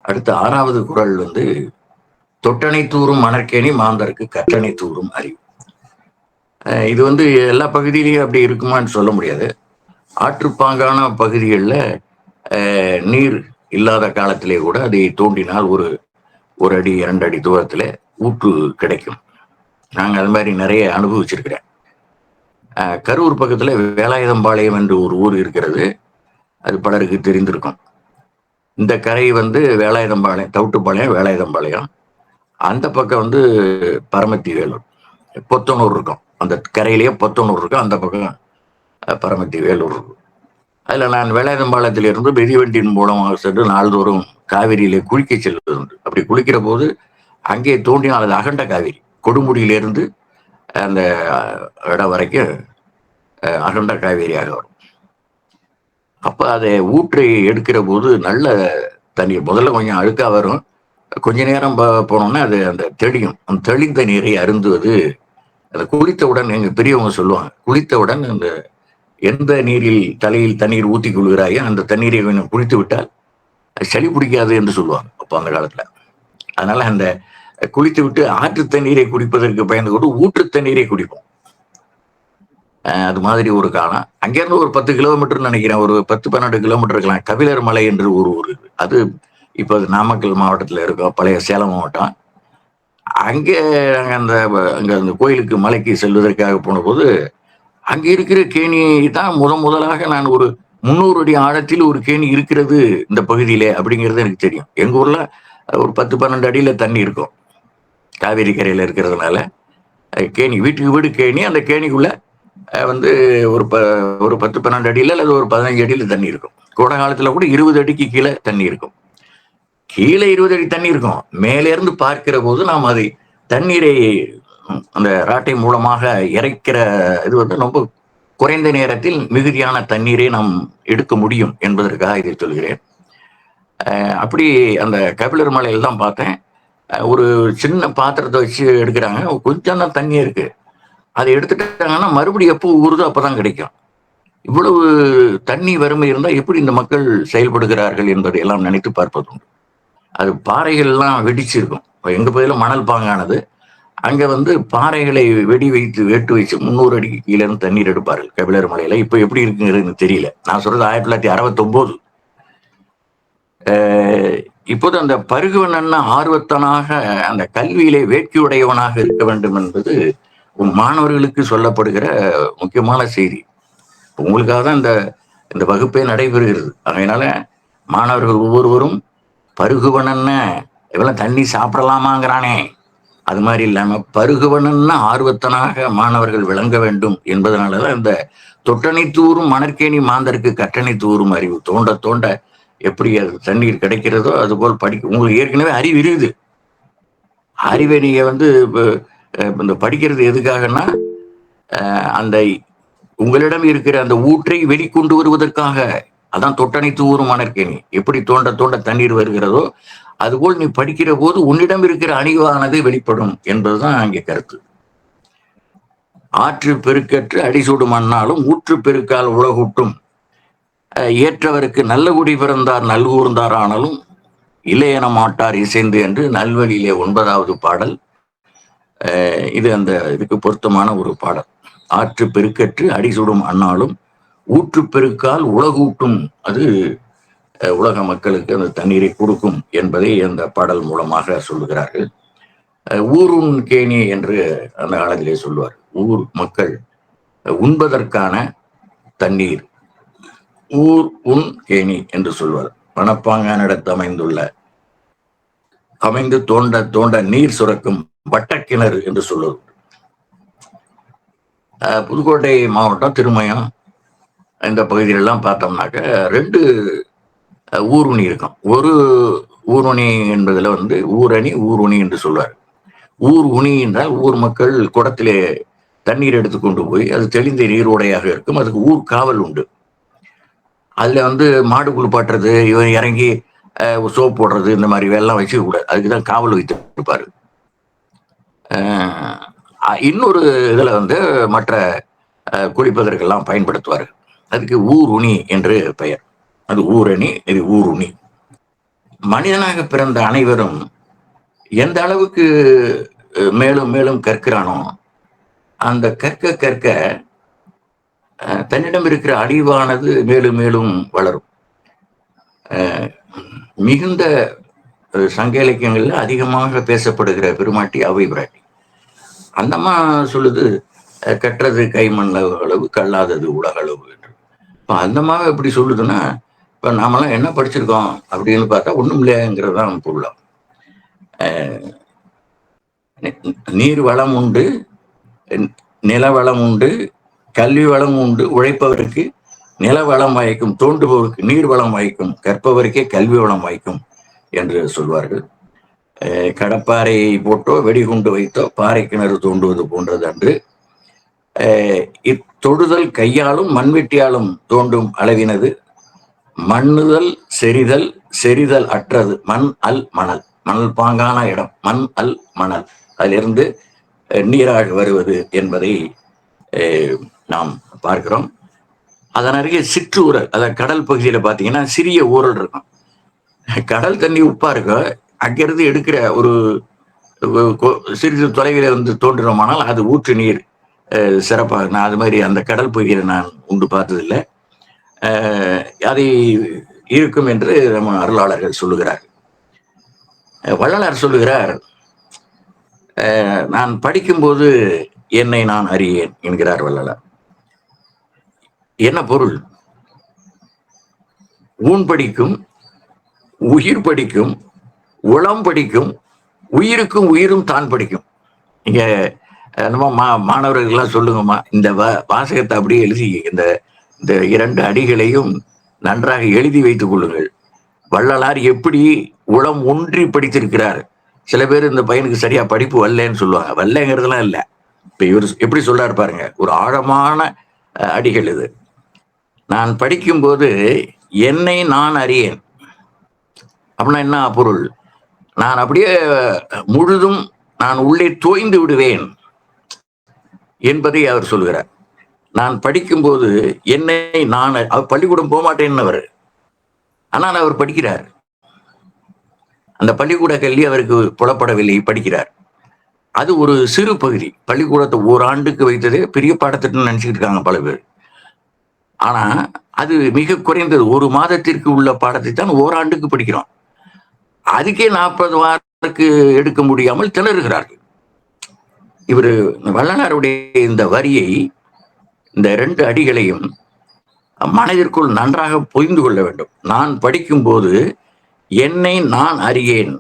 அடுத்து 6வது குறள் வந்து தொட்டனை தூறும் மணற்கேணி மாந்தருக்கு கற்றனை தூறும் அறிவு. இது வந்து எல்லா பகுதியிலையும் அப்படி இருக்குமான்னு சொல்ல முடியாது. ஆற்றுப்பாங்கான பகுதிகளில் நீர் இல்லாத காலத்திலே கூட அதை தோண்டினால் ஒரு அடி 2 அடி தூரத்தில் ஊற்று கிடைக்கும். நாங்கள் அது மாதிரி நிறைய அனுபவிச்சிருக்கிறேன். கரூர் பக்கத்தில் வேலாயுதம்பாளையம் என்று ஒரு ஊர் இருக்கிறது. அது பலருக்கு தெரிந்திருக்கும். இந்த கரை வந்து வேலாயுதம்பாளையம், தவுட்டுப்பாளையம், வேலாயுதம்பாளையம். அந்த பக்கம் வந்து பரமத்தி வேலூர், பொத்தனூர் இருக்கும். அந்த கரையிலேயே பொத்தனூர் இருக்கும், அந்த பக்கம் பரமத்தி வேலூர் இருக்கும். அதில் நான் வேலாயுதம்பாளையத்திலிருந்து மிதிவண்டியின் மூலமாக சென்று நாள்தோறும் காவிரியிலே குளிக்க செல்வது உண்டு. அப்படி குளிக்கிற போது அங்கே தோண்டினால் அது அகண்ட காவிரி, கொடுமுடியிலிருந்து அந்த இடம் வரைக்கும் அகண்ட காவேரியாக வரும். அப்ப அதை ஊற்றி எடுக்கிற போது நல்ல தண்ணீர், முதல்ல கொஞ்சம் அழுக்கா வரும். கொஞ்ச நேரம் போனோம்னா அது அந்த தெளியும். அந்த தெளிந்த நீரை அருந்துவது, அதை குளித்தவுடன் எங்க பெரியவங்க சொல்லுவாங்க, குளித்தவுடன் அந்த எந்த நீரில் தலையில் தண்ணீர் ஊற்றி கொள்கிறாயோ அந்த தண்ணீரை கொஞ்சம் குளித்து விட்டால் சளி பிடிக்காது என்று சொல்லுவாங்க அப்போ அந்த காலத்துல. அதனால அந்த குளித்து விட்டு ஆற்று தண்ணீரை குடிப்பதற்கு பயந்து கொண்டு ஊற்று தண்ணீரை குடிப்போம். அது மாதிரி ஒரு காலம். அங்கேருந்து ஒரு 10 கிலோமீட்டர் நினைக்கிறேன், ஒரு 10-12 கிலோமீட்டர் இருக்கலாம், கபிலர் மலை என்று ஒரு ஊர். அது இப்போ அது நாமக்கல் மாவட்டத்தில் இருக்கும், பழைய சேலம் மாவட்டம். அங்கே அந்த கோயிலுக்கு மலைக்கு செல்வதற்காக போன போது அங்கே இருக்கிற கேணி தான் முதலாக நான் ஒரு 300 அடி ஆழத்தில் ஒரு கேணி இருக்கிறது இந்த பகுதியிலே அப்படிங்கிறது எனக்கு தெரியும். எங்க ஊர்ல ஒரு 10-12 அடியில தண்ணி இருக்கும், காவேரி கரையில இருக்கிறதுனால. கேணி, வீட்டுக்கு வீடு கேணி. அந்த கேணிக்குள்ள வந்து ஒரு 10-12 அடியில அல்லது ஒரு 15 அடியில தண்ணி இருக்கும். கோடை காலத்துல கூட 20 அடிக்கு கீழே தண்ணி இருக்கும். கீழே 20 அடி தண்ணி இருக்கும். மேலே இருந்து பார்க்கிற போது நாம் அதை தண்ணீரை அந்த ராட்டை மூலமாக இறைக்கிற இது வந்து ரொம்ப குறைந்த நேரத்தில் மிகுதியான தண்ணீரை நாம் எடுக்க முடியும் என்பதற்காக இதை சொல்கிறேன். அப்படி அந்த கபிலர் மலையில் தான் பார்த்தேன். ஒரு சின்ன பாத்திரத்தை வச்சு எடுக்கிறாங்க, கொஞ்சம் தான் தண்ணி இருக்கு. அதை எடுத்துட்டாங்கன்னா மறுபடியும் எப்போ ஊறுதோ அப்பதான் கிடைக்கும். இவ்வளவு தண்ணி வறுமை இருந்தால் எப்படி இந்த மக்கள் செயல்படுகிறார்கள் என்பதை எல்லாம் நினைத்து பார்ப்பது உண்டு. அது பாறைகள்லாம் வெடிச்சிருக்கும். எங்க பகுதியில் மணல் பாங்கானது. அங்க வந்து பாறைகளை வேட்டு வச்சு 300 அடிக்கு கீழே இருந்து தண்ணீர் எடுப்பார்கள் கபிலர் மலையில. இப்ப எப்படி இருக்குங்கிறது தெரியல. நான் சொல்றது 1969. இப்போது அந்த பருகுவன் ஆர்வத்தனாக அந்த கல்வியிலே வேட்கையுடையவனாக இருக்க வேண்டும் என்பது மாணவர்களுக்கு சொல்லப்படுகிற முக்கியமான செய்தி. உங்களுக்காக தான் இந்த வகுப்பே நடைபெறுகிறது. அதனால மாணவர்கள் ஒவ்வொருவரும் பருகுவனன்னா இவெல்லாம் தண்ணி சாப்பிடலாமாங்கிறானே, அது மாதிரி இல்லாம பருகுவனன்னா ஆர்வத்தனாக மாணவர்கள் விளங்க வேண்டும் என்பதனாலதான் இந்த தொட்டனை தூறும் மணற்கேணி மாந்தருக்கு கற்றனை தூறும் அறிவு. தோண்ட தோண்ட எப்படி அது தண்ணீர் கிடைக்கிறதோ அதுபோல் உங்களுக்கு ஏற்கனவே அறிவு இருக்குது. அறிவை நீங்க வந்து இந்த படிக்கிறது எதுக்காகன்னா அந்த உங்களிடம் இருக்கிற அந்த ஊற்றை வெளிக்கொண்டு வருவதற்காக. அதான் தொட்டனை தூறும் மணற்கேணி. எப்படி தோண்ட தோண்ட தண்ணீர் வருகிறதோ அதுபோல் நீ படிக்கிற போது உன்னிடம் இருக்கிற அணிவானது வெளிப்படும் என்பதுதான் அங்கே கருத்து. ஆற்று பெருக்கற்று அடிசூடும் அண்ணாலும் ஊற்று பெருக்கால் உலகூட்டும் ஏற்றவருக்கு நல்ல குடி பிறந்தார் நல்கூர்ந்தார் ஆனாலும் இல்லையென மாட்டார் இசைந்து என்று நல்வழியிலே 9வது பாடல். இது அந்த இதுக்கு பொருத்தமான ஒரு பாடல். ஆற்று பெருக்கற்று அடிசூடும் அண்ணாலும் ஊற்று பெருக்கால் உலகூட்டும், அது உலக மக்களுக்கு அந்த தண்ணீரை கொடுக்கும் என்பதை அந்த பாடல் மூலமாக சொல்லுகிறார்கள். ஊருண் கேணி என்று அந்த காலத்திலே சொல்லுவார். ஊர் மக்கள் உண்பதற்கான தண்ணீர் ஊர் உண் கேணி என்று சொல்வார். வனப்பாங்கான இடத்து அமைந்து தோண்ட தோண்ட நீர் சுரக்கும் வட்டக்கிணறு என்று சொல்லுவது. புதுக்கோட்டை மாவட்டம் திருமயம் இந்த பகுதியிலெல்லாம் பார்த்தோம்னாக்க 2 ஊருணி இருக்கும். ஒரு ஊருணி என்பதுல வந்து ஊரணி ஊருணி என்று சொல்வார். ஊர் உணி என்றால் ஊர் மக்கள் குடத்திலே தண்ணீர் எடுத்துக்கொண்டு போய் அது தெளிந்த நீரோடையாக இருக்கும். அதுக்கு ஊர் காவல் உண்டு. அதுல வந்து மாடு குளிப்பாட்டுறது, இவன் இறங்கி சோப் போடுறது, இந்த மாதிரி வேலைலாம் வச்சுக்க கூடாது. அதுக்குதான் காவல் வைத்து இருப்பாரு. இன்னொரு இதுல வந்து மற்ற குளிப்பதற்கெல்லாம் பயன்படுத்துவார்கள். அதுக்கு ஊருணி என்று பெயர். அது ஊரணி, இது ஊருணி. மனிதனாக பிறந்த அனைவரும் எந்த அளவுக்கு மேலும் மேலும் கற்கிறானோ அந்த கற்க கற்க தன்னிடம் இருக்கிற அறிவானது மேலும் மேலும் வளரும். மிகுந்த சங்க இலக்கியங்கள்ல அதிகமாக பேசப்படுகிற பெருமாட்டி அவை பிராட்டி. அந்தம்மா சொல்லுது, கற்றது கைமண் அளவு கல்லாதது உலகளவு என்று. இப்போ அந்தம்மாவை எப்படி சொல்லுதுன்னா, இப்போ நாமெல்லாம் என்ன படிச்சிருக்கோம் அப்படின்னு பார்த்தா ஒன்றும் இல்லைங்கிறதான் பொருளாம். நீர் வளம் உண்டு, நில வளம் உண்டு, கல்வி வளம் உண்டு, உழைப்பவருக்கு நில வளம் வாய்க்கும், தோண்டுபவருக்கு நீர் வளம் வாய்க்கும், கற்பவருக்கே கல்வி வளம் வாய்க்கும் என்று சொல்வார்கள். கடப்பாறை போட்டோ வெடிகுண்டு வைத்தோ பாறை கிணறு தோண்டுவது போன்றது அன்று. இத்தொடுதல் கையாலும் மண்வெட்டியாலும் தோண்டும் அளவினது மண்ணுதல் செறிதல் செறிதல் அற்றது மண் அல் மணல். மணல் பாங்கான இடம் மண் அல் மணல், அதிலிருந்து நீராக வருவது என்பதை நாம் பார்க்கிறோம். அதன் அருகே சிற்றூரல், அதாவது கடல் பகுதியில பார்த்தீங்கன்னா சிறிய ஊரல் இருக்கும். கடல் தண்ணி உப்பா இருக்கும், அங்கிருந்து எடுக்கிற ஒரு சிறிது தொலைவில் வந்து தோன்றுமானால் அது ஊற்று நீர் சிறப்பாக. நான் அது மாதிரி அந்த கடல் பகுதியில் நான் உண்டு பார்த்ததில்லை. அதை இருக்கும் என்று நம்ம அருளாளர்கள் சொல்லுகிறார். வள்ளலார் சொல்லுகிறார், நான் படிக்கும்போது என்னை நான் அறியேன் என்கிறார் வள்ளலார். என்ன பொருள்? ஊன் படிக்கும், உயிர் படிக்கும், உளம் படிக்கும், உயிருக்கும் உயிரும் தான் படிக்கும். இங்க நம்ம மாணவர்கள்லாம் சொல்லுங்கம்மா, இந்த வாசகத்தை அப்படியே எழுதி இந்த இந்த 2 அடிகளையும் நன்றாக எழுதி வைத்துக் கொள்ளுங்கள். வள்ளலார் எப்படி உளம் ஒன்றி படித்திருக்கிறார். சில பேர் இந்த பையனுக்கு சரியா படிப்பு வரலன்னு சொல்லுவாங்க. வரலங்கிறதுலாம் இல்லை. இப்ப இவர் எப்படி சொல்றாரு பாருங்க, ஒரு ஆழமான அடிகள் இது. நான் படிக்கும்போது என்னை நான் அறியேன் அப்படின்னா என்ன பொருள்? நான் அப்படியே முழுதும் நான் உள்ளே தோய்ந்து விடுவேன் என்பதை அவர் சொல்கிறார். நான் படிக்கும்போது என்னை நான், அவர் பள்ளிக்கூடம் போக மாட்டேன்னவர், ஆனால் அவர் படிக்கிறார். அந்த பள்ளிக்கூட கல்வி அவருக்கு புலப்படவில்லை, படிக்கிறார். அது ஒரு சிறு பகுதி. பள்ளிக்கூடத்தை ஓராண்டுக்கு வைத்ததே பெரிய பாடத்திட்டம் நினைச்சுக்கிட்டு இருக்காங்க பல பேர். ஆனா அது மிக குறைந்தது. 1 மாதத்திற்கு உள்ள பாடத்தை தான் ஓராண்டுக்கு படிக்கிறோம். அதுக்கே 40 வாரத்துக்கு எடுக்க முடியாமல் திணறுகிறார்கள். இவர் வள்ளலாருடைய இந்த வரியை, இந்த 2 அடிகளையும் மனதிற்குள் நன்றாக புரிந்து கொள்ள வேண்டும். நான் படிக்கும்போது என்னை நான் அறியேன்.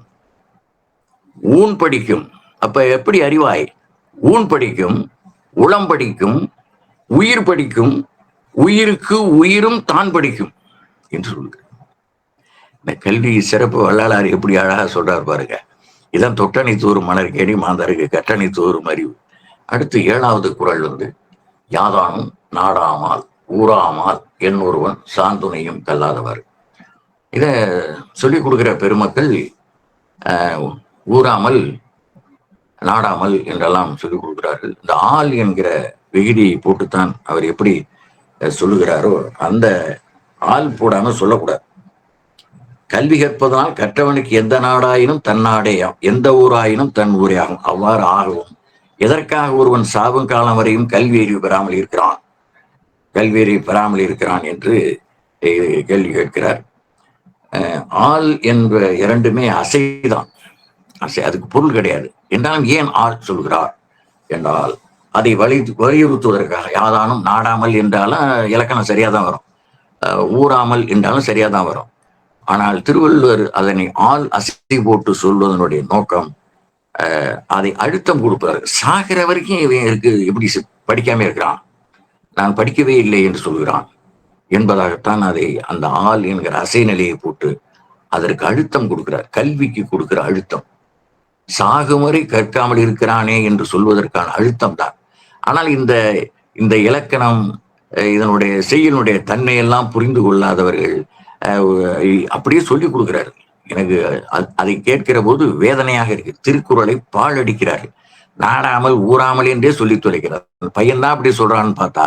ஊன் படிக்கும். அப்ப எப்படி அறிவாய்? ஊன் படிக்கும், உளம் படிக்கும், உயிர் படிக்கும், உயிருக்கு உயிரும் தான் படிக்கும் என்று சொல்லுங்க. இந்த கல்வி சிறப்பு வள்ளலார் எப்படி அழகா சொல்றார் பாருங்க. இதான் தொட்டணி தூரும் மணற்கேணி மாந்தருக்கு கட்டணி தூரும் அறிவு. அடுத்து 7வது குறள் வந்து, யாதானும் நாடாமால் ஊராமால் என் ஒருவன் சாந்துணையும் கல்லாதவர். இத சொல்லிக் கொடுக்கிற பெருமக்கள் ஊராமல் நாடாமல் என்றெல்லாம் சொல்லிக் கொடுக்கிறார்கள். இந்த ஆள் என்கிற விகுதியை போட்டுத்தான் அவர் எப்படி சொல்லுகிறாரோ அந்த ஆள் போடாம சொல்லக்கூடாது. கல்வி கற்பதனால் கற்றவனுக்கு எந்த நாடாயினும் தன் நாடேயாம், எந்த ஊராயினும் தன் ஊரே ஆகும். அவ்வாறு ஆகவும் எதற்காக ஒருவன் சாகும் காலம் வரையும் கல்வி அறிவு பெறாமல் இருக்கிறான், கல்வி அறிவு பெறாமல் இருக்கிறான் என்று கேள்வி கேட்கிறார். ஆள் என்ற 2மே அசைதான், அசை, அதுக்கு பொருள் கிடையாது. என்றாலும் ஏன் ஆள் சொல்கிறார் என்றால் அதை வலியுறுத்துவதற்காக. யாதானும் நாடாமல் என்றாலும் இலக்கணம் சரியா தான் வரும், ஊராமல் என்றாலும் சரியா தான் வரும். ஆனால் திருவள்ளுவர் அதனை ஆள் அசை போட்டு சொல்வதனுடைய நோக்கம் அதை அழுத்தம் கொடுப்பார். சாகிற வரைக்கும் இவன் இருக்கு எப்படி படிக்காம இருக்கிறான், நான் படிக்கவே இல்லை என்று சொல்கிறான் என்பதாகத்தான் அதை அந்த ஆள் என்கிற அசை நிலையை போட்டு அதற்கு அழுத்தம் கொடுக்கிறார். கல்விக்கு கொடுக்கிற அழுத்தம், சாகுமுறை கற்காமல் இருக்கிறானே என்று சொல்வதற்கான அழுத்தம் தான். ஆனால் இந்த இலக்கணம், இதனுடைய செய்யனுடைய தன்மையெல்லாம் புரிந்து கொள்ளாதவர்கள் அப்படியே சொல்லி கொடுக்கிறார். எனக்கு அதை கேட்கிற போது வேதனையாக இருக்கு. திருக்குறளை பால் அடிக்கிறார்கள். நாடாமல் ஊராமல் என்றே சொல்லி தொலைக்கிறார். பையன் தான் அப்படி சொல்றான்னு பார்த்தா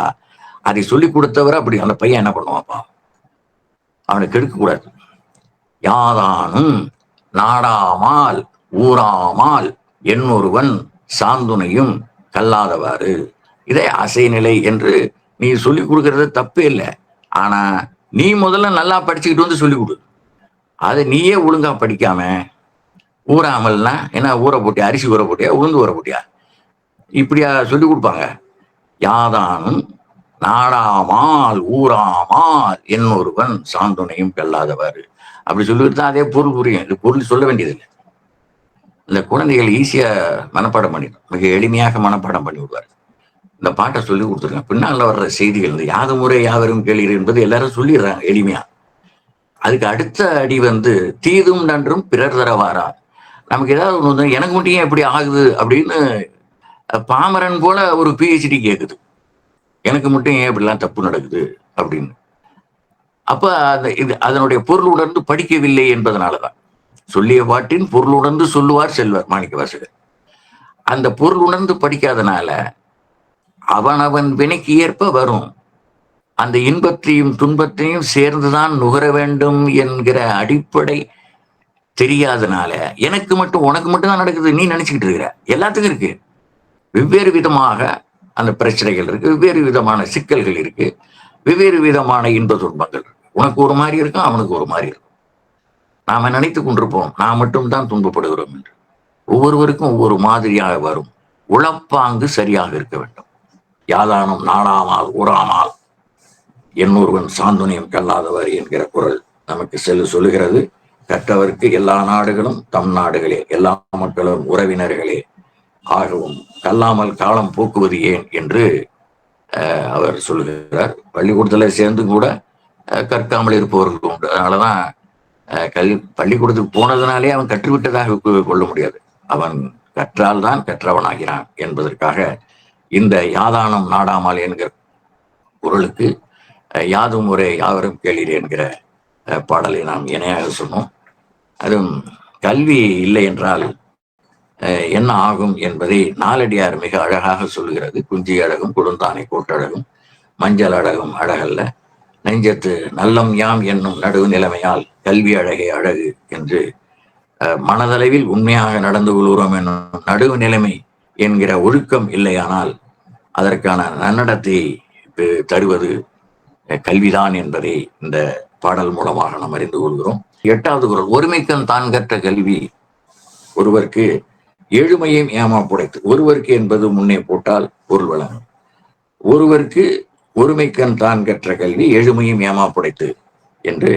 அதை சொல்லி கொடுத்தவரை அப்படி அந்த பையன் என்ன பண்ணுவாப்பா, அவனை கெடுக்க கூடாது. யாதானும் நாடாமால் ஊராமால் என்னொருவன் சாந்துணையும் கல்லாதவாறு. இதே அசைநிலை என்று நீ சொல்லிக் கொடுக்கறது தப்பே இல்லை. ஆனா நீ முதல்ல நல்லா படிச்சுக்கிட்டு வந்து சொல்லிக் கொடு. அதை நீயே ஒழுங்கா படிக்காம ஊறாமல்னா என்ன, ஊற போட்டியா, அரிசி ஊற போட்டியா, உளுந்து ஊற போட்டியா, இப்படியா சொல்லி கொடுப்பாங்க? யாதானும் நாடாமால் ஊராமால் என்னொருவன் சாந்துணையும் கல்லாதவாறு அப்படி சொல்லிட்டு தான் அதே பொருள் புரியும். இது பொருள் சொல்ல வேண்டியதில்லை. இந்த குழந்தைகள் ஈஸியா மனப்பாடம் பண்ணிடும், மிக எளிமையாக மனப்பாடம் பண்ணி விடுவார். இந்த பாட்டை சொல்லி கொடுத்துருங்க. பின்னால வர்ற செய்திகள் இந்த யாது முறை யாவரும் கேளீர் என்பது எல்லாரும் சொல்லிடுறாங்க எளிமையா. அதுக்கு அடுத்த அடி தீதும் நன்றும் பிறர் தரவாரா. நமக்கு ஏதாவது ஒன்று எனக்கு மட்டும் ஏன் எப்படி ஆகுது அப்படின்னு பாமரன் போல ஒரு பிஹெச்டி கேட்குது, எனக்கு மட்டும் ஏன் இப்படிலாம் தப்பு நடக்குது அப்படின்னு. அப்ப அந்த இது அதனுடைய பொருள் உணர்ந்து படிக்கவில்லை என்பதனாலதான். சொல்லிய பாட்டின் பொருள் உணர்ந்து சொல்லுவார் செல்வர் மாணிக்க வாசகர். அந்த பொருள் உணர்ந்து படிக்காதனால அவனவன் வினைக்கு ஏற்ப வரும். அந்த இன்பத்தையும் துன்பத்தையும் சேர்ந்துதான் நுகர வேண்டும் என்கிற அடிப்படை தெரியாதனால எனக்கு மட்டும் உனக்கு மட்டும் தான் நடக்குது நீ நினைச்சுக்கிட்டு இருக்கிற. எல்லாத்துக்கும் இருக்கு, வெவ்வேறு விதமாக அந்த பிரச்சனைகள் இருக்கு, வெவ்வேறு விதமான சிக்கல்கள் இருக்கு, வெவ்வேறு விதமான இன்ப துன்பங்கள் இருக்கு. உனக்கு ஒரு மாதிரி இருக்கும், அவனுக்கு ஒரு மாதிரி இருக்கும். நாம நினைத்து கொண்டிருப்போம் நான் மட்டும் தான் துன்பப்படுகிறோம் என்று. ஒவ்வொருவருக்கும் ஒவ்வொரு மாதிரியாக வரும். உளப்பாங்கு சரியாக இருக்க வேண்டும். யாதானும் நாடாமால் ஊராமால் என்னொருவன் சாந்துணையும் கல்லாதவர் என்கிற குரல் நமக்கு சொல்லுகிறது. கற்றவர்க்கு எல்லா நாடுகளும் தம் நாடுகளே, எல்லா மக்களும் உறவினர்களே ஆகவும் கல்லாமல் காலம் போக்குவது ஏன் என்று அவர் சொல்லுகிறார். பள்ளிக்கூடத்துல சேர்ந்து கூட கற்காமல் இருப்பவர்கள் உண்டு. அதனாலதான் பள்ளிக்கூடத்துக்கு போனதுனாலே அவன் கற்றுவிட்டதாக கொள்ள முடியாது. அவன் கற்றால்தான் கற்றவனாகிறான் என்பதற்காக இந்த யாதானம் நாடாமல் என்கிற குரலுக்கு யாதும் முறை யாவரும் கேளீர் என்கிற பாடலை நாம் இணையாக சொன்னோம். அதுவும் கல்வி இல்லை என்றால் என்ன ஆகும் என்பதை நாலடியார் மிக அழகாக சொல்லுகிறது. குஞ்சி அழகும் கொடுந்தானை கோட்டழகும் மஞ்சள் அழகும் அழகல்ல, நெஞ்சத்து நல்லம் யாம் என்னும் நடுவு நிலைமையால் கல்வி அழகே அழகு என்று மனதளவில் உண்மையாக நடந்து கொள்கிறோம் என்னும் நடுவு நிலைமை என்கிற ஒழுக்கம் இல்லையானால் அதற்கான நன்னடத்தை தருவது கல்விதான் என்பதை இந்த பாடல் மூலமாக நாம் அறிந்து கொள்கிறோம். 8வது குறள், ஒருமைக்கண் தான் கற்ற கல்வி ஒருவருக்கு ஏழுமையும் ஏமாப்புடைத்து. ஒருவருக்கு என்பது முன்னே போட்டால் பொருள் வழங்கும். ஒருவருக்கு ஒருமைக்கண் தான் கற்ற கல்வி ஏழுமையும் ஏமாப்புடைத்து என்று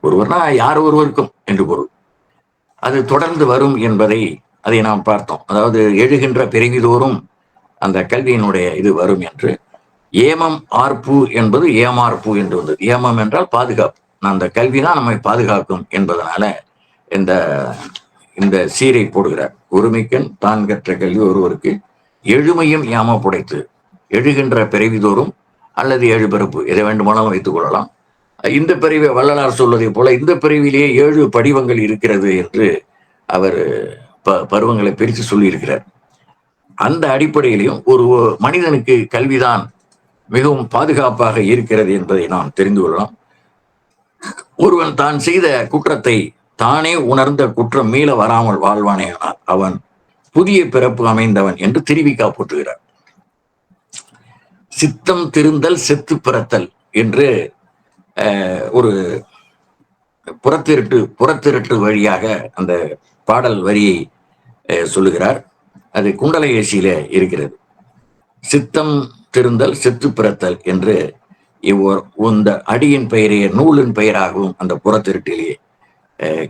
ஒருவர்னா யார் ஒருவருக்கும் என்று பொருள். அது தொடர்ந்து வரும் என்பதை அதை நாம் பார்த்தோம். அதாவது எழுகின்ற பிறவிதோறும் அந்த கல்வியினுடைய இது வரும் என்று. ஏமம் ஆர்ப்பு என்பது ஏமார்ப்பு என்று வந்தது. ஏமம் என்றால் பாதுகாப்பு. அந்த கல்விதான் நம்மை பாதுகாக்கும் என்பதனால இந்த சீரை போடுகிறார். ஒருமைக்கண் தான் கற்ற கல்வி ஒருவருக்கு எழுமையும் ஏமாப்புடைத்து. எழுகின்ற பிறவிதோறும் அல்லது ஏழு பிறப்பு எதை வேண்டுமானாலும் வைத்துக் கொள்ளலாம். இந்த பிரிவை வள்ளலார் சொல்வதை போல இந்த பிரிவிலேயே 7 படிவங்கள் இருக்கிறது என்று அவர் பருவங்களை பிரித்து சொல்லியிருக்கிறார். அந்த அடிப்படையிலையும் ஒரு மனிதனுக்கு கல்விதான் மிகவும் பாதுகாப்பாக இருக்கிறது என்பதை நாம் தெரிந்து கொள்ளலாம். ஒருவன் தான் செய்த குற்றத்தை தானே உணர்ந்த குற்றம் மீள வராமல் வாழ்வானேயானால் அவன் புதிய பிறப்பு அமைந்தவன் என்று திருவிக்கா போட்டுகிறார். சித்தம் திருந்தல் செத்து பிறத்தல் என்று ஒரு புறத்திருட்டு வழியாக அந்த பாடல் வரியை சொல்லுகிறார். அது குண்டலகேசியில இருக்கிறது. சித்தம் திருந்தல் செத்து பிறத்தல் என்று இந்த அடியின் பெயரே நூலின் பெயராகவும் அந்த புறத்திருட்டிலேயே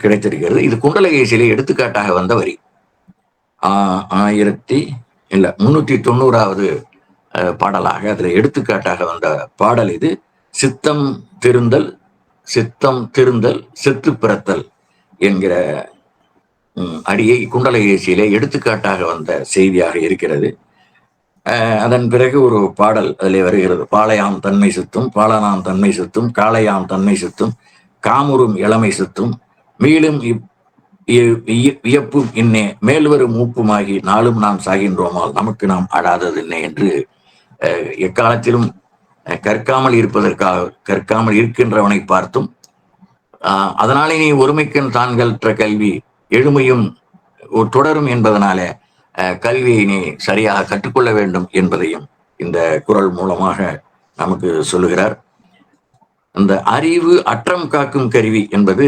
கிடைத்திருக்கிறது. இது குண்டலகேசியிலே எடுத்துக்காட்டாக வந்த வரி. 390வது பாடலாக அதில் எடுத்துக்காட்டாக வந்த பாடல் இது. சித்தம் திருந்தல் செத்து பிறத்தல் என்கிற அடியை குண்டலகேசியிலே எடுத்துக்காட்டாக வந்த செய்தியாக இருக்கிறது. அதன் பிறகு ஒரு பாடல் அதிலே வருகிறது. பாளையாம் தன்மை சித்தும் பாலனாம் தன்மை சித்தும் காளையாம் தன்மை சித்தும் காமுறும் இளமை சித்தும் மீளும் வியப்பும் இன்னே மேல்வரும் மூப்புமாகி நாளும் நாம் சாகின்றோமால் நமக்கு நாம் அடாதது என்ன என்று எக்காலத்திலும் கற்காமல் இருக்கின்றவனை பார்த்தும் அதனாலே நீ ஒருமைக்கண் தான்கற்ற கல்வி எழுமையும் தொடரும் என்பதனால கல்வியை நீ சரியாக கற்றுக்கொள்ள வேண்டும் என்பதையும் இந்த குறள் மூலமாக நமக்கு சொல்லுகிறார். அந்த அறிவு அற்றம் காக்கும் கருவி என்பது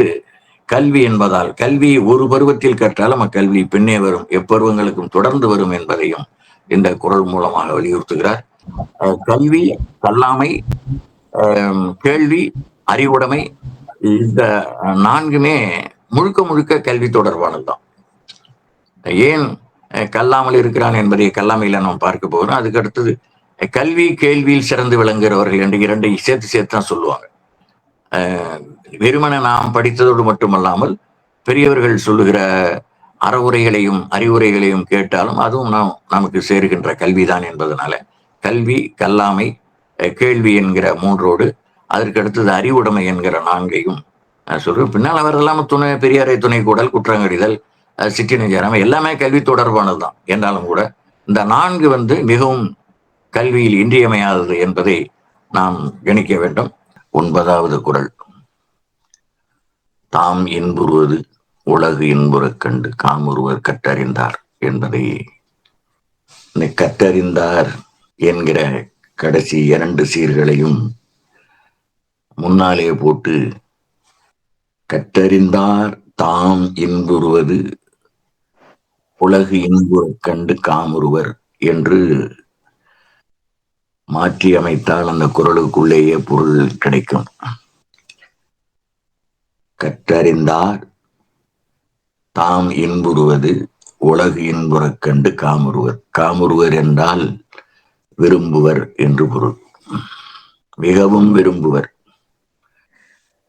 கல்வி என்பதால், கல்வி ஒரு பருவத்தில் கற்றாலும் அக்கல்வி பின்னே வரும், எப்பருவங்களுக்கும் தொடர்ந்து வரும் என்பதையும் இந்த குறள் மூலமாக வலியுறுத்துகிறார். கல்வி, கல்லாமை, கேள்வி, அறிவுடைமை, இந்த 4மே முழுக்க முழுக்க கல்வி தொடர்பானதுதான். ஏன் கல்லாமல் இருக்கிறான் என்பதை கல்லாமையில நாம் பார்க்க போகிறோம். அதுக்கு அடுத்தது கல்வி கேள்வியில் சிறந்து விளங்குகிறவர்கள் என்று 2 சேர்த்து தான் சொல்லுவாங்க. வெறுமன நாம் படித்ததோடு மட்டுமல்லாமல் பெரியவர்கள் சொல்லுகிற அறவுரைகளையும் அறிவுரைகளையும் கேட்டாலும் அதுவும் நமக்கு சேருகின்ற கல்விதான் என்பதனால கல்வி, கல்லாமை, கேள்வி என்கிற 3ஓடு அதற்கு அடுத்தது அறிவுடைமை என்கிற 4ஐயும் சொல்றேன். பின்னால் அவரெல்லாம் பெரியாரை துணை கூடல், குற்றங்கடிதல், சிற்றினஞ்சாரம் எல்லாமே கல்வி தொடர்பானதுதான். என்றாலும் கூட இந்த 4 மிகவும் கல்வியில் இன்றியமையாதது என்பதை நாம் கணிக்க வேண்டும். 9வது குறள். தாம் இன்புறுவது உலகு இன்புறக் கண்டு காமுறுவர் கற்றறிந்தார் என்பதை கற்றறிந்தார் என்கிற கடைசி 2 சீர்களையும் முன்னாலே போட்டு கற்றறிந்தார் தாம் இன்புறுவது உலகு இன்புறக் கண்டு காமுறுவர் என்று மாற்றி அமைத்தால் அந்த குறளுக்குள்ளேயே பொருள் கிடைக்கும். கற்றறிந்தார் தாம் இன்புறுவது உலகு இன்புறக் கண்டு காமுறுவர். காமுறுவர் என்றால் விரும்புவர் என்று பொருள். மிகவும் விரும்புவர்.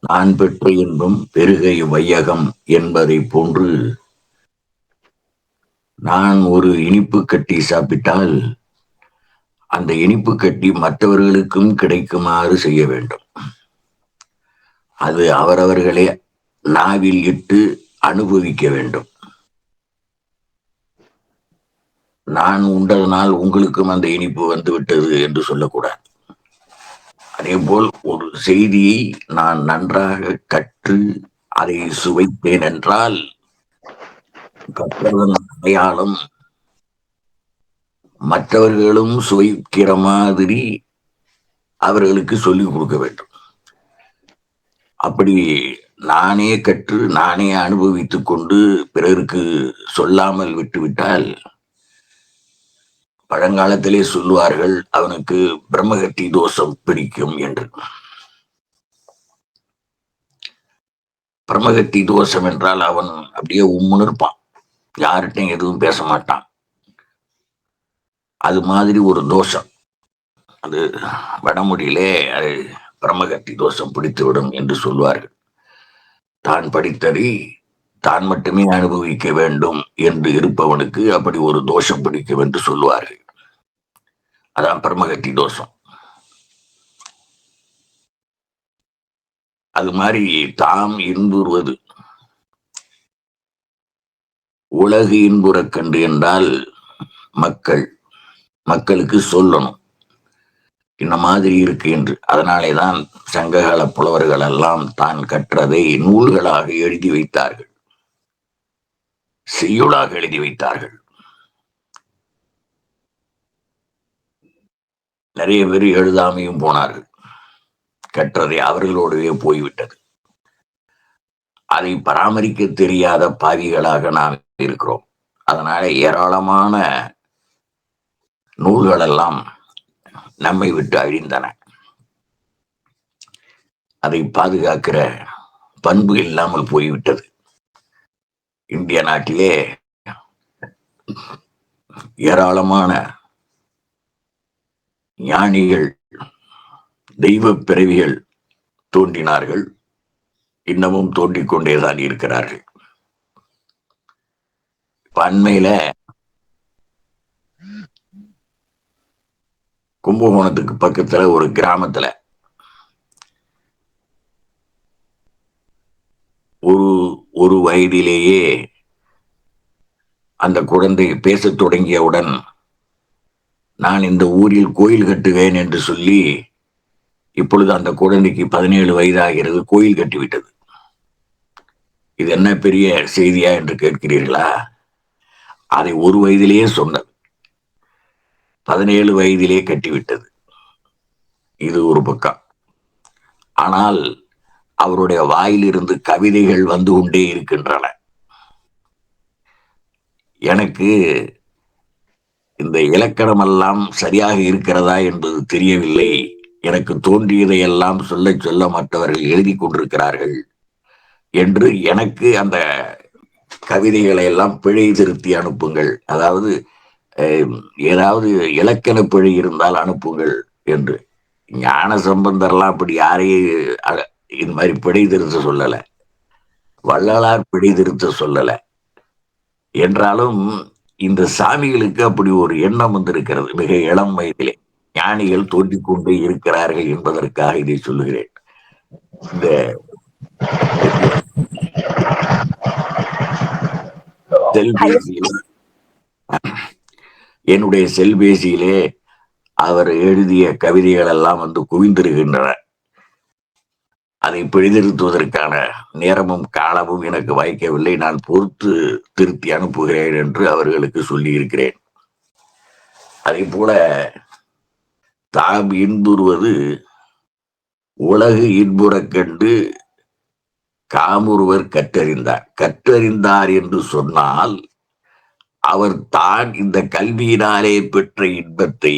நான் பெற்ற இன்பம் பெருகை வையகம் என்பதை போன்று நான் ஒரு இனிப்பு கட்டி சாப்பிட்டால் அந்த இனிப்பு கட்டி மற்றவர்களுக்கும் கிடைக்குமாறு செய்ய வேண்டும். அது அவரவர்களே நாவில் இட்டு அனுபவிக்க வேண்டும். நான் உண்டதனால் உங்களுக்கும் அந்த இனிப்பு வந்து விட்டது என்று சொல்லக்கூடாது. அதே போல் ஒரு செய்தியை நான் நன்றாக கற்று அதை சுவைத்தேன் என்றால் கற்றதன் அடையாளம் மற்றவர்களும் சுவைக்கிற மாதிரி அவர்களுக்கு சொல்லிக் கொடுக்க வேண்டும். அப்படி நானே கற்று நானே அனுபவித்துக் கொண்டு பிறருக்கு சொல்லாமல் விட்டுவிட்டால் பழங்காலத்திலே சொல்லுவார்கள் அவனுக்கு பிரம்மகத்தி தோஷம் பிடிக்கும் என்று. பிரம்மகத்தி தோஷம் என்றால் அவன் அப்படியே உம்முன்னு இருப்பான், யார்கிட்டையும் எதுவும் பேச மாட்டான். அது மாதிரி ஒரு தோஷம். அது வடமொழியிலே அது பிரம்மகத்தி தோஷம் பிடித்துவிடும் என்று சொல்வார்கள். தான் படித்ததை தான் மட்டுமே அனுபவிக்க வேண்டும் என்று இருப்பவனுக்கு அப்படி ஒரு தோஷம் பிடிக்கும் என்று சொல்லுவார்கள். அதான் பிரம்மகத்தி தோஷம். அது மாதிரி தாம் இன்புறுவது உலகு இன்புறக் கண்டு என்றால் மக்களுக்கு சொல்லணும் இந்த மாதிரி இருக்கு என்று. அதனாலேதான் சங்ககால புலவர்கள் எல்லாம் தான் கற்றதை நூல்களாக எழுதி வைத்தார்கள், செய்யுளாக எழுதி வைத்தார்கள். நிறைய பேர் எழுதாமையும் போனார்கள். கற்றதை அவர்களோடவே போய்விட்டது. அதை பராமரிக்க தெரியாத பாவிகளாக நாம் இருக்கிறோம். அதனால ஏராளமான நூல்கள் எல்லாம் நம்மை விட்டு அழிந்தன. அதை பாதுகாக்கிற பண்பு இல்லாமல் போய்விட்டது. இந்திய நாட்டிலே ஏராளமான ஞானிகள், தெய்வ பிறவிகள் தோன்றினார்கள், இன்னமும் தோன்றிக் கொண்டேதான் இருக்கிறார்கள். அண்மையில கும்பகோணத்துக்கு பக்கத்துல ஒரு கிராமத்துல ஒரு வயதிலேயே அந்த குழந்தை பேசத் தொடங்கியவுடன் நான் இந்த ஊரில் கோயில் கட்டுவேன் என்று சொல்லி, இப்பொழுது அந்த குழந்தைக்கு 17 வயதாகிறது, கோயில் கட்டிவிட்டது. இது என்ன பெரிய செய்தியா என்று கேட்கிறீர்களா? அதை ஒரு வயதிலேயே சொன்னது, 17 வயதிலே கட்டிவிட்டது. இது ஒரு பக்கம். ஆனால் அவருடைய வாயிலிருந்து கவிதைகள் வந்து கொண்டே இருக்கின்றன. எனக்கு இந்த இலக்கணம் எல்லாம் சரியாக இருக்கிறதா என்பது தெரியவில்லை. எனக்கு தோன்றியதையெல்லாம் சொல்ல சொல்ல மற்றவர்கள் எழுதி கொண்டிருக்கிறார்கள் என்று எனக்கு அந்த கவிதைகளை எல்லாம் பிழை திருத்தி அனுப்புங்கள், அதாவது ஏதாவது இலக்கண பிழை இருந்தால் அனுப்புங்கள் என்று. ஞான சம்பந்தர்லாம் அப்படி யாரையும் இது மாதிரி பிழை திருத்த சொல்லல, வள்ளலார் பிழை திருத்த சொல்லல. என்றாலும் இந்த சாமிகளுக்கு அப்படி ஒரு எண்ணம் வந்திருக்கிறது மிக இளம் வயதிலே. ஞானிகள் தோன்றிக் கொண்டே இருக்கிறார்கள் என்பதற்காக இதை சொல்லுகிறேன். இந்த செல்பேசியிலே, என்னுடைய செல்பேசியிலே அவர் எழுதிய கவிதைகள் எல்லாம் வந்து குவிந்திருக்கின்றன. அதை பிழைதிருத்துவதற்கான நேரமும் காலமும் எனக்கு வாய்க்கவில்லை. நான் பொறுத்து திருத்தி அனுப்புகிறேன் என்று அவர்களுக்கு சொல்லி இருக்கிறேன். அதே போல தாம் இன்புறுவது உலகு இன்புறக் கண்டு காமுறுவர் கற்றறிந்தார். கற்றறிந்தார் என்று சொன்னால் அவர் தான் இந்த கல்வியினாலே பெற்ற இன்பத்தை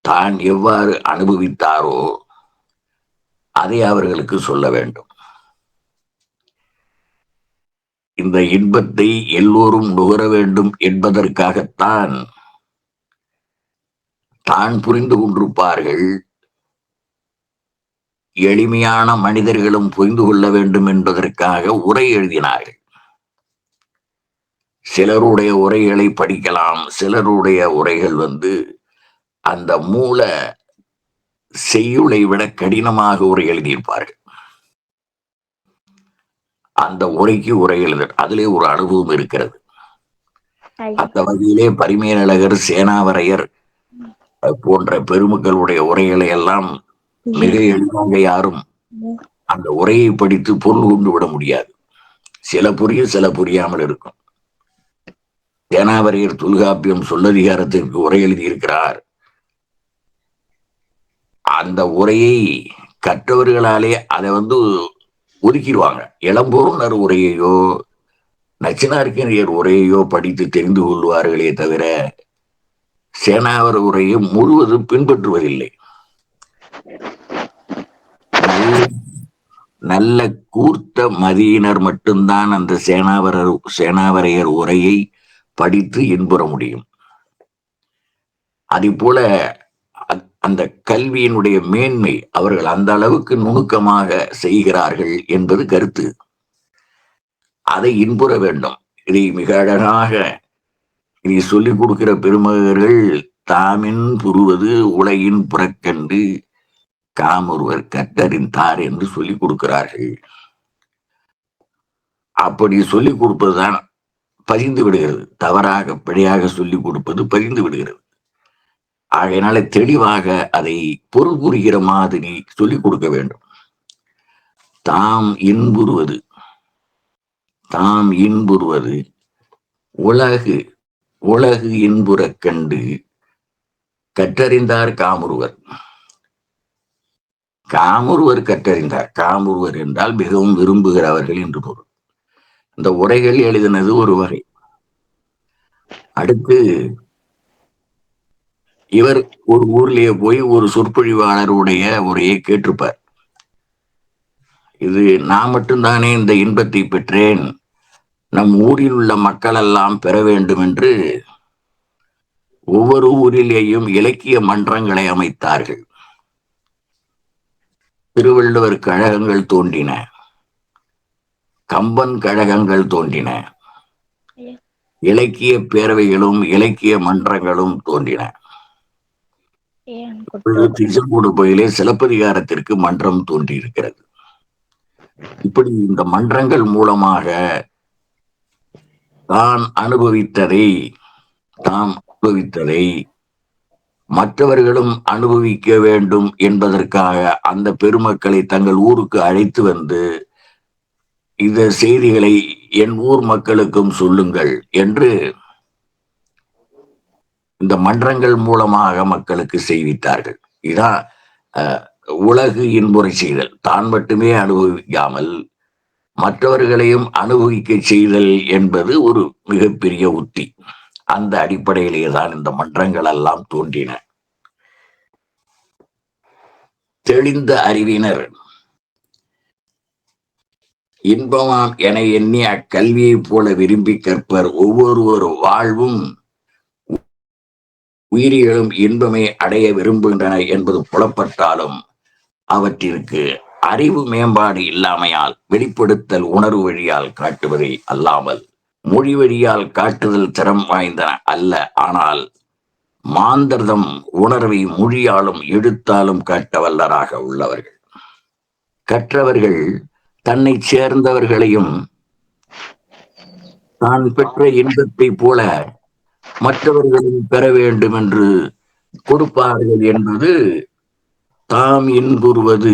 தான் எவ்வாறு அனுபவித்தாரோ அதை அவர்களுக்கு சொல்ல வேண்டும். இந்த இன்பத்தை எல்லோரும் நுகர வேண்டும் என்பதற்காகத்தான் தான் புரிந்து கொண்டிருப்பார்கள். எளிமையான மனிதர்களும் புரிந்து கொள்ள வேண்டும் என்பதற்காக உரை எழுதினார்கள். சிலருடைய உரைகளை படிக்கலாம், சிலருடைய உரைகள் வந்து அந்த மூல செய்யுளை விட கடினமாக உரை எழுதியிருப்பார்கள். அந்த உரைக்கு உரை எழுத அதிலே ஒரு அனுபவம் இருக்கிறது. அந்த வகையிலே பரிமேலழகர், சேனாவரையர் போன்ற பெருமக்களுடைய உரைகளை எல்லாம் மிக எளிதாக யாரும் அந்த உரையை படித்து பொருள் கொண்டு விட முடியாது. சில புரியும், சில புரியாமல் இருக்கும். சேனாவரையர் தொல்காப்பியம் சொல்லதிகாரத்திற்கு உரை எழுதியிருக்கிறார். அந்த உரையை கற்றவர்களாலே அதை வந்து ஒதுக்கிடுவாங்க. இளம்பூர்ணர் உரையையோ நச்சினார்க்கினியர் உரையையோ படித்து தெரிந்து கொள்வார்களே தவிர சேனாவர் உரையை முழுவதும் பின்பற்றுவதில்லை. நல்ல கூர்த்த மதியினர் மட்டும்தான் அந்த சேனாவரையர் உரையை படித்து இன்புற முடியும். அதே போல அந்த கல்வியினுடைய மேன்மை அவர்கள் அந்த அளவுக்கு நுணுக்கமாக செய்கிறார்கள் என்பது கருத்து. அதை இன்புற வேண்டும். இதை மிக அழகாக இதை சொல்லிக் கொடுக்கிற பெருமகர்கள் தாமின் புறுவது உலகின் புறக்கண்டு காமொருவர் கற்றறிந்தார் என்று சொல்லிக் கொடுக்கிறார்கள். அப்படி சொல்லிக் கொடுப்பதுதான் பதிந்து விடுகிறது. தவறாக பிழையாக சொல்லிக் கொடுப்பது பதிந்து விடுகிறது. ஆகையினால தெளிவாக அதை பொருள் புரிகிற மாதிரி சொல்லிக் கொடுக்க வேண்டும். தாம் இன்புறுவது உலகு இன்புறக் கண்டு கற்றறிந்தார் காமுறுவர். காமுறுவர் கற்றறிந்தார். காமுறுவர் என்றால் மிகவும் விரும்புகிறவர்கள் என்று பொருள். இந்த உரைகள் எழுதினது ஒரு வகை. அடுத்து இவர் ஒரு ஊர்லயே போய் ஒரு சொற்பொழிவாளருடைய உரையை கேட்டிருப்பார். இது நான் மட்டும்தானே இந்த இன்பத்தை பெற்றேன், நம் ஊரில் உள்ள மக்கள் எல்லாம் பெற வேண்டும் என்று ஒவ்வொரு ஊரிலேயும் இலக்கிய மன்றங்களை அமைத்தார்கள். திருவள்ளுவர் கழகங்கள் தோன்றின, கம்பன் கழகங்கள் தோன்றின, இலக்கிய பேரவைகளும் இலக்கிய மன்றங்களும் தோன்றின. திருச்செங்கோடு கோயிலே சிலப்பதிகாரத்திற்கு மன்றம் தோன்றியிருக்கிறது. இப்படி இந்த மன்றங்கள் மூலமாக தாம் அனுபவித்ததை மற்றவர்களும் அனுபவிக்க வேண்டும் என்பதற்காக அந்த பெருமக்களை தங்கள் ஊருக்கு அழைத்து வந்து இந்த செய்திகளை என் ஊர் மக்களுக்கும் சொல்லுங்கள் என்று இந்த மன்றங்கள் மூலமாக மக்களுக்கு செய்வித்தார்கள். இதான் உலகு இன்புரை செய்தல். தான் மட்டுமே அனுபவிக்காமல் மற்றவர்களையும் அனுபவிக்க செய்தல் என்பது ஒரு மிகப்பெரிய உத்தி. அந்த அடிப்படையிலேயே தான் இந்த மன்றங்கள் எல்லாம் தோன்றின. தெளிந்த அறிவினர் இன்பமாம் என எண்ணி அக்கல்வியைப் போல விரும்பி கற்பர். ஒவ்வொரு வாழ்வும் உயிரிகளும் இன்பமே அடைய விரும்புகின்றன என்பது புலப்பட்டாலும் அவற்றிற்கு அறிவு மேம்பாடு இல்லாமையால் வெளிப்படுத்தல் உணர்வு வழியால் காட்டுவதை அல்லாமல் மொழி வழியால் காட்டுதல் திறம் வாய்ந்தன அல்ல. ஆனால் மாந்தர்தம் உணர்வை மொழியாலும் எழுத்தாலும் காட்ட வல்லராக உள்ளவர்கள். கற்றவர்கள் தன்னை சேர்ந்தவர்களையும் தான் பெற்ற இன்பத்தை போல மற்றவர்களும் பெற வேண்டும் என்று கொடுப்பார்கள் என்பது தாம் இன்புறுவது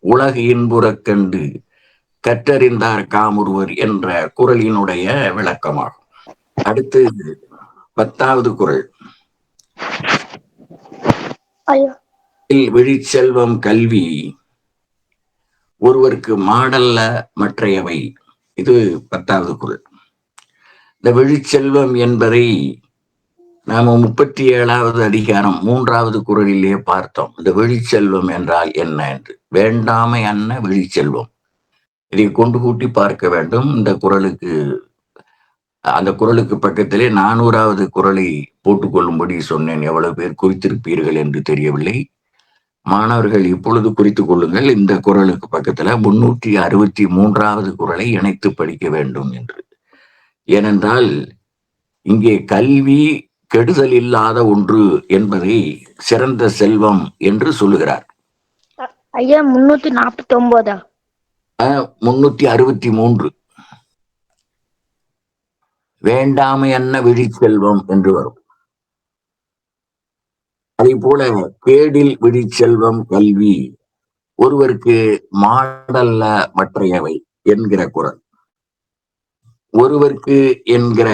உலகு இன்புறக் கண்டு கற்றறிந்தார் காமுறுவர் என்ற குறளினுடைய விளக்கமாகும். அடுத்து 10வது குறள். விழிச்செல்வம் கல்வி ஒருவருக்கு மாடல்ல மற்றையவை. இது 10வது குறள். இந்த விழிச்செல்வம் என்பதை நாம 37வது அதிகாரம் 3வது குறளிலே பார்த்தோம். இந்த விழிச்செல்வம் என்றால் என்ன என்று. வேண்டாமை அன்ன விழிச்செல்வம். இதை கொண்டு கூட்டி பார்க்க வேண்டும். இந்த குறளுக்கு அந்த குறளுக்கு பக்கத்திலே 400வது குறளை போட்டுக்கொள்ளும்படி சொன்னேன். எவ்வளவு பேர் குறித்திருப்பீர்கள் என்று தெரியவில்லை. மாணவர்கள் இப்பொழுது குறித்துக் கொள்ளுங்கள். இந்த குறளுக்கு பக்கத்துல 363வது குறளை இணைத்து படிக்க வேண்டும் என்று. ஏனென்றால் இங்கே கல்வி கெடுதல் இல்லாத ஒன்று என்பதை சிறந்த செல்வம் என்று சொல்லுகிறார். ஐயா 349 363 வேண்டாமை அன்ன விழிச்செல்வம் என்று வரும். அதே போல கேடில் விழிச்செல்வம் கல்வி ஒருவருக்கு மாடல்ல மற்றையவை என்கிற குறள். ஒருவருக்கு என்கிற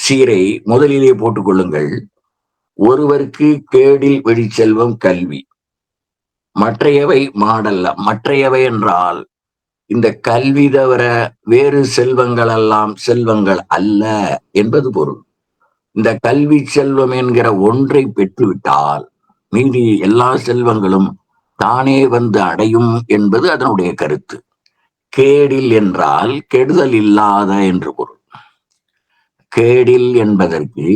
சீரை முதலிலே போட்டுக் கொள்ளுங்கள். ஒருவருக்கு கேடில் விழிச்செல்வம் கல்வி, மற்றையவை மாடல்ல. மற்றையவை என்றால் இந்த கல்வி தவிர வேறு செல்வங்கள் எல்லாம் செல்வங்கள் அல்ல என்பது பொருள். இந்த கல்வி செல்வம் என்கிற ஒன்றை பெற்றுவிட்டால் மீதி எல்லா செல்வங்களும் தானே வந்து அடையும் என்பது அதனுடைய கருத்து. கேடில் என்றால் கெடுதல் இல்லாத என்று பொருள். கேடில் என்பதற்கு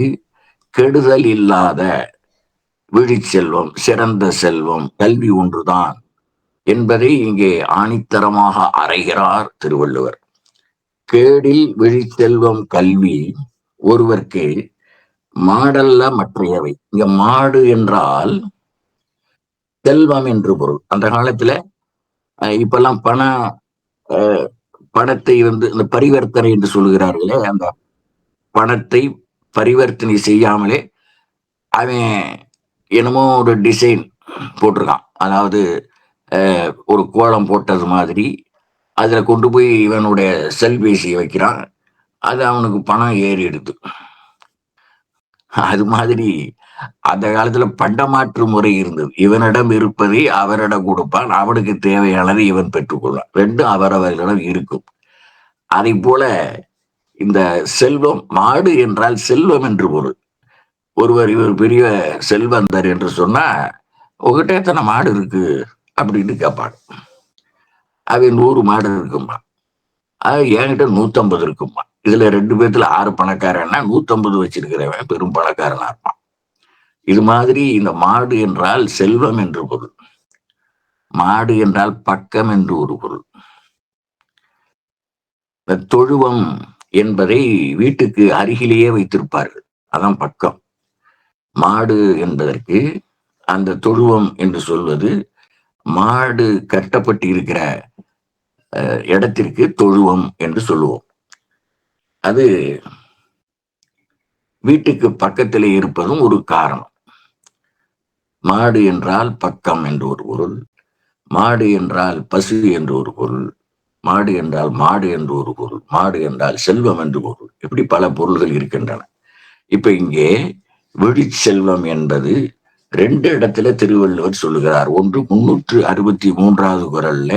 கெடுதல் இல்லாத விழிச்செல்வம், சிறந்த செல்வம் கல்வி ஒன்றுதான் என்பதை இங்கே ஆணித்தரமாக அறைகிறார் திருவள்ளுவர். கேடில் விழிச்செல்வம் கல்வி ஒருவருக்கு மாடல்ல மற்றையவை. இங்க மாடு என்றால் செல்வம் என்று பொருள். அந்த காலத்துல இப்பெல்லாம் பணத்தை வந்து இந்த பரிவர்த்தனை என்று சொல்லுகிறார்களே, அந்த பணத்தை பரிவர்த்தனை செய்யாமலே அவன் என்னமோ ஒரு டிசைன் போட்டிருக்கான். அதாவது ஒரு கோலம் போட்டது மாதிரி அதுல கொண்டு போய் இவனுடைய செல்பேசியை வைக்கிறான். அது அவனுக்கு பணம் ஏறிடுது. அது மாதிரி அந்த காலத்துல பண்டமாற்று முறை இருந்தது. இவனிடம் இருப்பதை அவரிடம் கொடுப்பான், அவனுக்கு தேவையானதை இவன் பெற்றுக்கொள்வான். ரெண்டும் அவரவர்களிடம் இருக்கும். அதை போல இந்த செல்வம், மாடு என்றால் செல்வம் என்று பொருள். ஒருவர் இவர் பெரிய செல்வந்தர் என்று சொன்னா உங்ககிட்ட எத்தனை மாடு இருக்கு அப்படின்னு கேட்பாங்க. அவன் 100 மாடு இருக்குமா, அது என்கிட்ட 150 இருக்குமா. இதுல 2 பேர்த்துல 6 பணக்காரன்னா 150 வச்சிருக்கிறவன் பெரும் பணக்காரனா இருப்பான். இது மாதிரி இந்த மாடு என்றால் செல்வம் என்று பொருள். மாடு என்றால் பக்கம் என்று ஒரு பொருள். தொழுவம் என்பதை வீட்டுக்கு அருகிலேயே வைத்திருப்பார்கள், அதான் பக்கம். மாடு என்பதற்கு அந்த தொழுவம் என்று சொல்வது மாடு கட்டப்பட்டு இருக்கிற இடத்திற்கு தொழுவம் என்று சொல்லுவோம். அது வீட்டுக்கு பக்கத்திலே இருப்பதும் ஒரு காரணம். மாடு என்றால் பக்கம் என்று ஒரு பொருள், மாடு என்றால் பசு என்று ஒரு பொருள், மாடு என்றால் மாடு என்று ஒரு பொருள், மாடு என்றால் செல்வம் என்று பொருள். இப்படி பல பொருள்கள் இருக்கின்றன. இப்ப இங்கே விழிச்செல்வம் என்பது ரெண்டு இடத்துல திருவள்ளுவர் சொல்லுகிறார். ஒன்று 363வது குறள்ல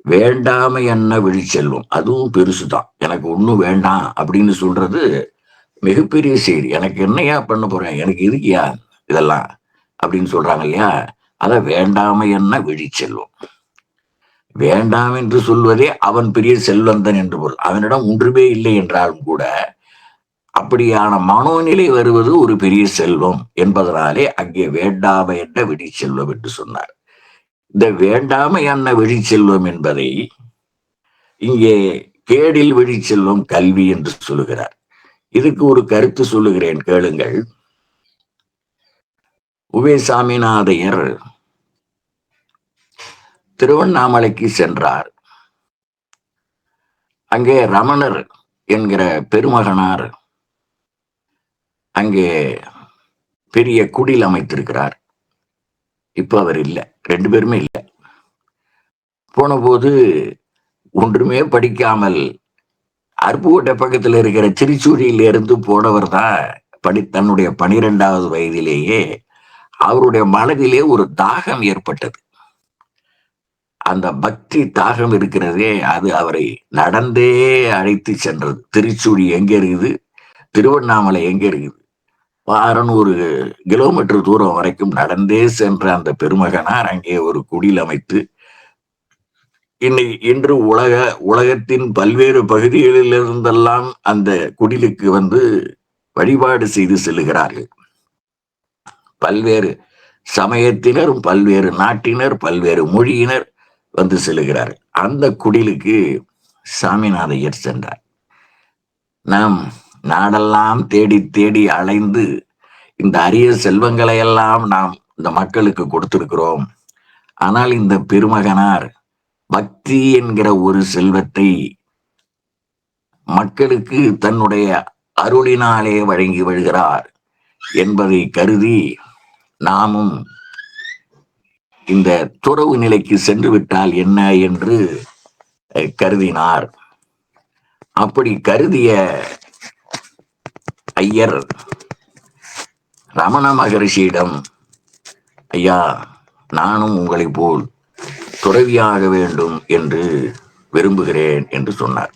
வேண்டாமை என்ன விழிச்செல்வம், அதுவும் பெருசுதான். எனக்கு ஒண்ணும் வேண்டாம் அப்படின்னு சொல்றது மிகப்பெரிய செய்தி. எனக்கு என்னையா பண்ண போறேன், எனக்கு இருக்கியா இதெல்லாம் அப்படின்னு சொல்றாங்க இல்லையா, அத வேண்டாமை என்ன விழிச்செல்வம். வேண்டாம் என்று சொல்வதே அவன் பெரிய செல்வந்தன் என்று பொருள். அவனிடம் ஒன்றுமே இல்லை என்றாலும் கூட அப்படியான மனோநிலை வருவது ஒரு பெரிய செல்வம் என்பதனாலே அங்கே வேண்டாமை என்ற விழி செல்வம் என்று சொன்னார். இந்த வேண்டாமை என்ன விழி செல்வம் என்பதை இங்கே கேடில் விழி செல்வம் கல்வி என்று சொல்லுகிறார். இதுக்கு ஒரு கருத்து சொல்லுகிறேன், கேளுங்கள். உவே சாமிநாதையர் திருவண்ணாமலைக்கு சென்றார். அங்கே ரமணர் என்கிற பெருமகனார் அங்கே பெரிய குடில் அமைத்திருக்கிறார். இப்ப அவர் இல்லை, ரெண்டு பேருமே இல்லை. போன போது ஒன்றுமே படிக்காமல் அருப்புக்கோட்டை பக்கத்தில் இருக்கிற திருச்சூரியில இருந்து போனவர் தான் தன்னுடைய 12வது வயதிலேயே அவருடைய மனதிலே ஒரு தாகம் ஏற்பட்டது. அந்த பக்தி தாகம் இருக்கிறதே, அது அவரை நடந்தே அழைத்து சென்றது. திருச்சூரி எங்க இருக்குது, திருவண்ணாமலை எங்க இருக்குது, 600 கிலோமீட்டர் தூரம் வரைக்கும் நடந்தே சென்ற அந்த பெருமகனார் அங்கே ஒரு குடில் அமைத்து இன்று உலகத்தின் பல்வேறு பகுதிகளில் இருந்தெல்லாம் அந்த குடிலுக்கு வந்து வழிபாடு செய்து செல்லுகிறார்கள். பல்வேறு சமயத்தினர், பல்வேறு நாட்டினர், பல்வேறு மொழியினர் வந்து செல்லுகிறார்கள். அந்த குடிலுக்கு சாமிநாதையர் சென்றார். நாம் நாடெல்லாம் தேடி தேடி அலைந்து இந்த அரிய செல்வங்களை எல்லாம் நாம் இந்த மக்களுக்கு கொடுத்திருக்கிறோம். ஆனால் இந்த பெருமகனார் பக்தி என்கிற ஒரு செல்வத்தை மக்களுக்கு தன்னுடைய அருளினாலே வழங்கி வருகிறார் என்பதை கருதி நாமும் இந்த துறவு நிலைக்கு சென்று விட்டால் என்ன என்று கருதினார். அப்படி கருதிய ஐயர் ரமண மகரிஷியிடம், ஐயா, நானும் உங்களை போல் துறவியாக வேண்டும் என்று விரும்புகிறேன் என்று சொன்னார்.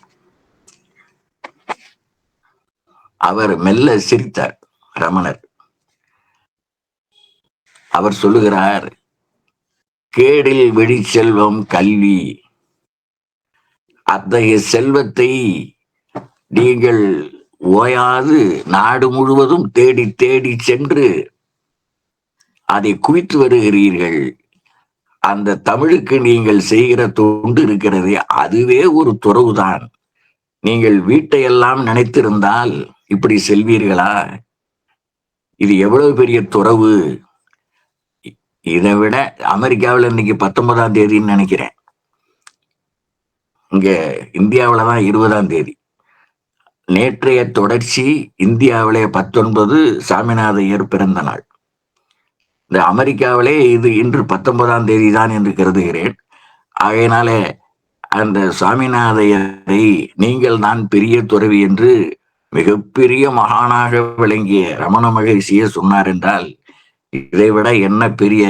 அவர் மெல்ல சிரித்தார். ரமணர் அவர் சொல்லுகிறார், கேடில் விழி செல்வம் கல்வி, அத்தகைய செல்வத்தை நீங்கள் ஓயாது நாடு முழுவதும் தேடி தேடி சென்று அதை குவித்து வருகிறீர்கள். அந்த தமிழுக்கு நீங்கள் செய்கிற தொண்டு இருக்கிறதே, அதுவே ஒரு துறவுதான். நீங்கள் வீட்டையெல்லாம் நினைத்திருந்தால் இப்படி செல்வீர்களா? இது எவ்வளவு பெரிய துறவு. இதை விட அமெரிக்காவில் இன்னைக்கு 19ஆம் தேதின்னு நினைக்கிறேன், இங்க இந்தியாவிலதான் 20ஆம் தேதி. நேற்றைய தொடர்ச்சி இந்தியாவிலே 19 சாமிநாதையர் பிறந்த நாள். இந்த அமெரிக்காவிலே இது இன்று 19ஆம் தேதி தான் என்று கருதுகிறேன். ஆகையினாலே அந்த சாமிநாதையரை நீங்கள் தான் பெரிய துறவி என்று மிகப்பெரிய மகானாக விளங்கிய ரமண மகரிஷியே சொன்னார் என்றால் இதைவிட என்ன பெரிய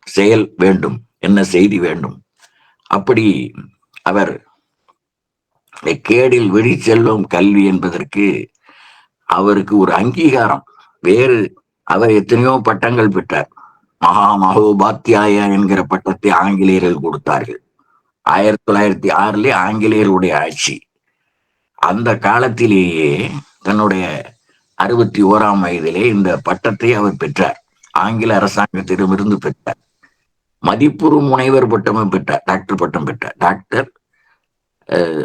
செயல் வேண்டும், என்ன செய்தி வேண்டும்? அப்படி அவர் கேடில் விழி செல்வம் கல்வி என்பதற்கு அவருக்கு ஒரு அங்கீகாரம் வேறு. அவர் எத்தனையோ பட்டங்கள் பெற்றார். மகோபாத்தியாய என்கிற பட்டத்தை ஆங்கிலேயர்கள் கொடுத்தார்கள். 1906 ஆங்கிலேயருடைய ஆட்சி. அந்த காலத்திலேயே தன்னுடைய 61ஆம் வயதிலே இந்த பட்டத்தை அவர் பெற்றார். ஆங்கில அரசாங்கத்திடமிருந்து பெற்றார். மதிப்புறு முனைவர் பட்டமும் பெற்றார், டாக்டர் பட்டம் பெற்றார். டாக்டர்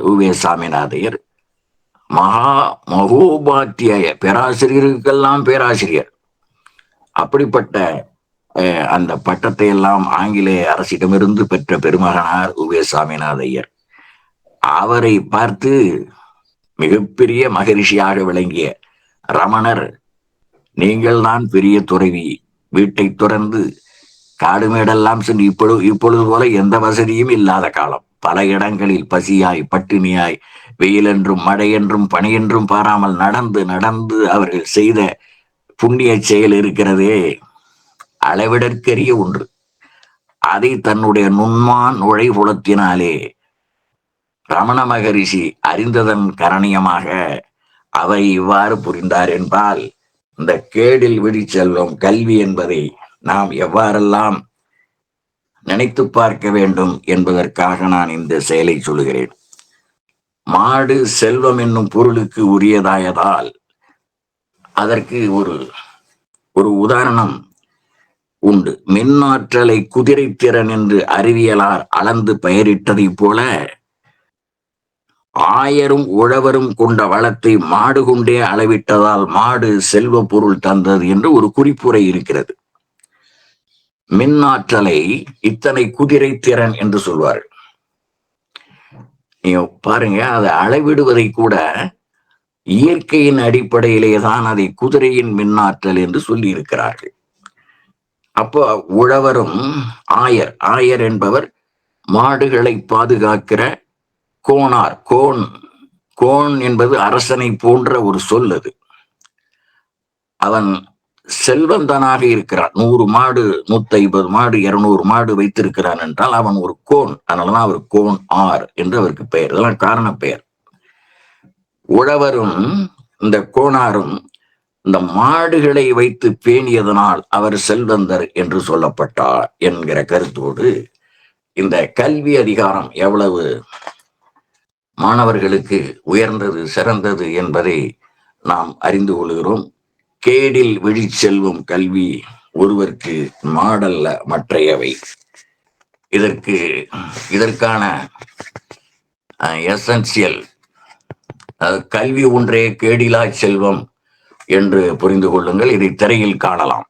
உவே சாமிநாதையர் மகோபாத்தியாய, பேராசிரியருக்கெல்லாம் பேராசிரியர். அப்படிப்பட்ட அந்த பட்டத்தை எல்லாம் ஆங்கிலேய அரசிடமிருந்து பெற்ற பெருமகனார் உவே சாமிநாதையர். அவரை பார்த்து மிகப்பெரிய மகரிஷியாக விளங்கிய ரமணர், நீங்கள் தான் பெரிய துறவி, வீட்டை துறந்து காடுமேடெல்லாம் சென்று இப்பொழுது போல எந்த வசதியும் இல்லாத காலம். பல இடங்களில் பசியாய் பட்டினியாய் வெயிலென்றும் மழையென்றும் பனியென்றும் பாராமல் நடந்து நடந்து அவர்கள் செய்த புண்ணிய செயல் இருக்கிறதே, அளவிடற்கரிய ஒன்று. அதை தன்னுடைய நுண்மான் நுழைபுலத்தினாலே ரமண மகரிஷி அறிந்ததன் கரணியமாக அவர் இவ்வாறு புரிந்தார் என்பால், இந்த கேடில் விழி செல்வம் கல்வி என்பதை நாம் எவ்வாறெல்லாம் நினைத்து பார்க்க வேண்டும் என்பதற்காக நான் இந்த செயலை சொல்கிறேன். மாடு செல்வம் என்னும் பொருளுக்கு உரியதாயதால் அதற்கு ஒரு உதாரணம் உண்டு. மின்னாற்றலை குதிரைத்திறன் என்று அறிவியலார் அளந்து பெயரிட்டதைப் போல ஆயரும் உழவரும் கொண்ட வளத்தை மாடு கொண்டே அளவிட்டதால் மாடு செல்வ பொருள் தந்தது என்று ஒரு குறிப்புரை இருக்கிறது. மின்னாற்றலை இத்தனை குதிரை திறன் என்று சொல்வார்கள். நீங்க பாருங்க, அதை அளவிடுவதை கூட இயற்கையின் அடிப்படையிலே தான் அதை குதிரையின் மின்னாற்றல் என்று சொல்லி இருக்கிறார்கள். அப்போ உழவரும் ஆயர் என்பவர் மாடுகளை பாதுகாக்கிற கோனார். கோன் என்பது அரசனை போன்ற ஒரு சொல். அது அவன் செல்வந்தனாக இருக்கிறான். 100 மாடு 150 மாடு 200 மாடு வைத்திருக்கிறான் என்றால் அவன் ஒரு கோன். அதனாலதான் அவர் கோன் ஆர் என்று அவருக்கு பெயர். இதெல்லாம் காரண பெயர். உழவரும் இந்த கோனாரும் இந்த மாடுகளை வைத்து பேணியதனால் அவர் செல்வந்தர் என்று சொல்லப்பட்டார் என்கிற கருத்தோடு இந்த கல்வி அதிகாரம் எவ்வளவு மாணவர்களுக்கு உயர்ந்தது சிறந்தது என்பதை நாம் அறிந்து கொள்கிறோம். கேடில் விழி செல்வம் கல்வி ஒருவருக்கு மாடல்ல மற்றையவை. இதற்கான எசென்சியல் கல்வி ஒன்றே கேடிலா செல்வம் என்று புரிந்து கொள்ளுங்கள். இதை திரையில் காணலாம்.